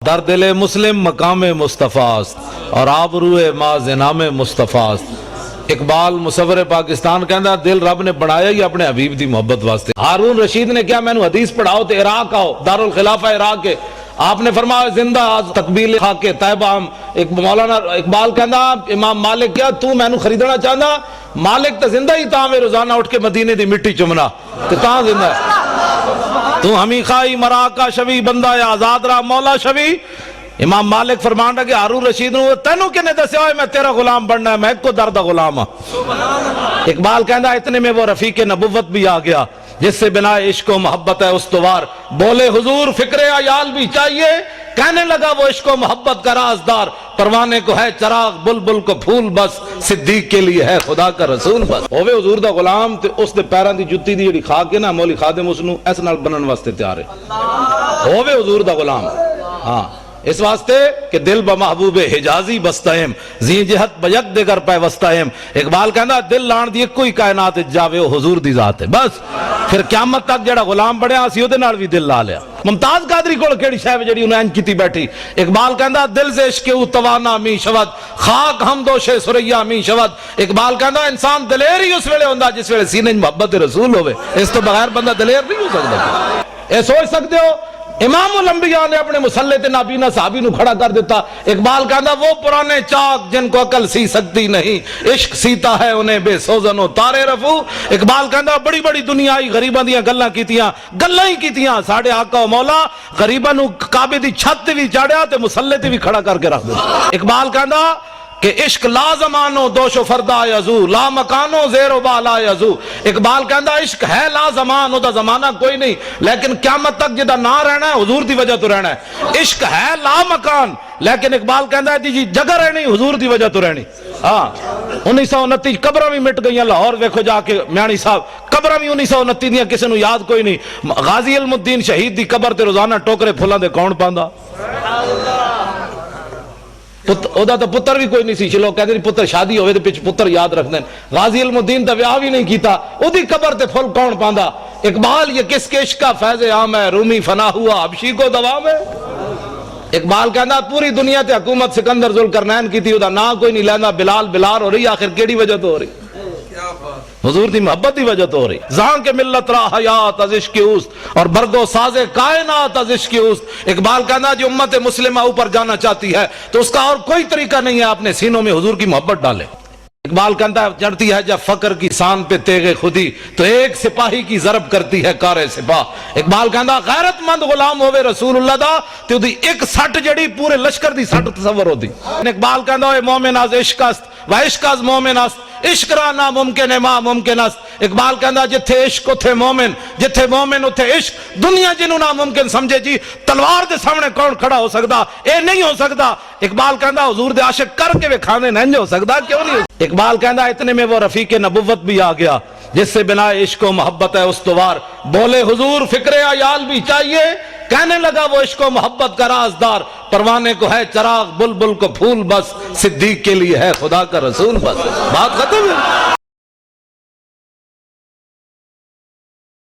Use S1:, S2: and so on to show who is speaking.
S1: در دل مسلم مقام مصطفیٰ اور آبروئے ماز نام مصطفیٰ. اقبال مصور پاکستان کہندا دل رب نے بنایا ہی اپنے حبیب دی محبت واسطے. ہارون رشید نے کیا مینوں حدیث پڑھاؤ تے عراق آؤ، دارالخلافہ عراق کے. آپ نے فرمایا زندہ تقبیل خاک طیبہ ہم. مولانا اقبال کہندا امام مالک کیا تو مینوں خریدنا چاہندا؟ مالک تے زندہ ہی تاں میں روزانہ اٹھ کے مدینے دی مٹی چمنا تے تاں زندہ ہے. تو ہمیں خائی مراکا شوی بندہ آزاد را مولا شوی. امام مالک فرمان رہا کہ ہارون رشید نے تینوں کنے دسیا ہوئے میں تیرا غلام بننا ہے، میں ایک کو درد غلام ہاں. اقبال کہندا اتنے میں وہ رفیق نبوت بھی آ گیا جس سے بنا عشق و محبت ہے استوار. بولے حضور فکر عیال بھی چاہیے، کہنے لگا وہ عشق و محبت کا رازدار. پروانے کو ہے چراغ بلبل کو پھول بس، صدیق کے لیے ہے خدا کا رسول بس. ہووے حضور دا غلام تے اس دے پیراں دی جُتی دی جڑی کھا کے نا مولی خادم اس نو اس نال بنن واسطے تیار ہے. ہووے حضور دا غلام. ہاں اس واسطے کہ دل بمحبوب حجازی بستہم زی جہت بیک دگر پہ وستہم. اقبال کہندا دل لان دی کوئی کائنات جاوے او حضور دی ذات ہے بس. پھر قیامت تک جڑا غلام بنیا اسی اودے نال بھی دل لا لیا. ممتاز قادری کول کیڑی شے جڑی انہاں انج کیتی بیٹھی. اقبال کہندا دل سے عشق او توانا می شود، خاک ہم دوش سریا می شود. اقبال کہندا انسان دلیر ہی اس ویلے ہوندا جس ویلے سینے محبت رسول ہوے. اس تو بغیر بندہ دلیر نہیں ہو سکتا. اے سوچ سکتے ہو امام الانبیاء نے اپنے مسلح تے نابینا صحابی نو کھڑا کر دیتا. اقبال کہندا وہ پرانے چاک جن کو عقل سی سکتی نہیں، عشق سیتا ہے انہیں بے سوزن و تارے رفو. اقبال کہندا بڑی بڑی دنیا آئی غریباں دیاں گلاں کیتیاں، گلاں ہی کیتیاں. ساڈے آقا و مولا غریباں نو کعبے دی چھت تے وی چاڑیا تے مسلح تے وی کھڑا کر کے رکھ دتا. اقبال کہندا کہ عشق لا زمانو دوش و فردا یزو، لا مکانو زیر و بالا یزو. اقبال کہندا عشق ہے لا زمان، او دا زمانہ کوئی نہیں، لیکن قیامت تک جدا نہ رہنا ہے حضور دی وجہ تو رہنا ہے. عشق ہے لا مکان، لیکن اقبال کہندا ہے جی جگہ رہنی حضور دی وجہ تو رہنی. ہاں 1929 قبراں بھی مٹ گئیاں. لاہور ویکھو جا کے میانی صاحب قبراں بھی 1929 دیاں کسے نو یاد کوئی نہیں. غازی علم الدین شہید دی قبر تے روزانہ ٹوکرے پھلاں دے کون پاندا؟ اودا تو پتر بھی کوئی نہیں سی. لوگ کہتے ہیں پتر شادی ہوئے تو پچھ پتر یاد رکھ دیں. غازی علم الدین تو ویاہ بھی نہیں کیتا، او دی قبر تے پھل کون پاندا؟ اقبال یہ کس کے عشق کا فیض عام ہے، رومی فنا ہوا حبشی کو دوام ہے. اقبال کہندا پوری دنیا تے حکومت سکندر ذوالقرنین کی تھی، او دا نا کوئی نہیں لیندا. بلال بلال ہو رہی، آخر کیڑی وجہ تو ہو رہی؟ حضور دی محبت دی وجہ تو ہو رہی. زان کے ملت را حیات از عشق اوست اور برگو ساز کائنات از عشق اوست. اقبال کہنا جو امت مسلمہ اوپر جانا چاہتی ہے تو اس کا اور کوئی طریقہ نہیں ہے اپنے سینوں میں حضور کی محبت ڈالے. اقبال کہتا ہے چڑھتی ہے جب فقر کی سان پہ تیغ خودی تو ایک سپاہی کی ضرب کرتی ہے کار سپاہ. اقبال کہتا غیرت مند غلام ہوئے رسول اللہ دا تو دی ایک سٹ جڑی پورے لشکر دی سٹ تصور ہوتی. اقبال کہتا ہے مومن از عشق است و عشق از مومن است، عشق را نا ممکن ہے ما ممکن است. اقبال کہتا جتھے عشق اتھے مومن، جتھے مومن اتھے عشق. دنیا جنہوں نا ممکن سمجھے جی تلوار دے سامنے کون کھڑا ہو سکتا؟ اے نہیں ہو سکتا. اقبال کہتا حضور دے عاشق کر کے وہ کھانے نہیں ہو سکتا، کیوں نہیں؟ اقبال کہتا اتنے میں وہ رفیق نبوت بھی آ گیا جس سے بنا عشق و محبت ہے استوار. بولے حضور فکر عیال بھی چاہیے، کہنے لگا وہ عشق و محبت کا رازدار. پروانے کو ہے چراغ بلبل کو پھول بس، صدیق کے لیے ہے خدا کا رسول بس. بات ختم ہے.